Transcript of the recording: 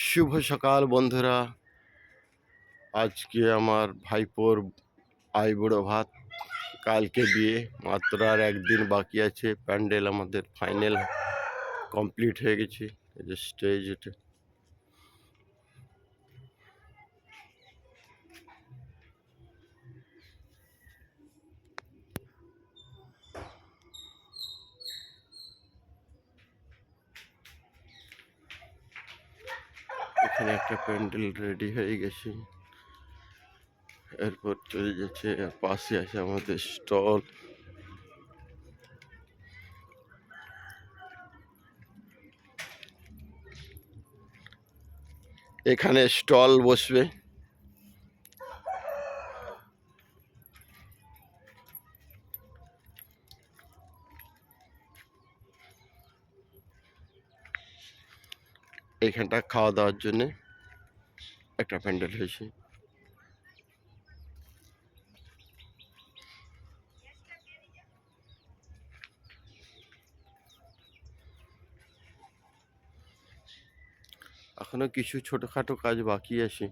শুভ সকাল বন্ধুরা। আজকে আমার ভাইপোর আইবুড়ো ভাত, কালকে বিয়ে, মাত্র আর একদিন বাকি আছে। প্যান্ডেল আমাদের ফাইনাল কমপ্লিট হয়ে গেছে। এই যে স্টেজ, এটা এখানে একটা প্যান্ডেল রেডি হয়ে গেছে। এরপর চলে যাচ্ছে, পাশে আছে আমাদের স্টল। এখানে স্টল বসবে। এখানটা খাওয়া দাওয়ার জন্য একটা প্যান্ডেল হয়েছে। এখনো কিছু ছোটখাটো কাজ বাকি আছে।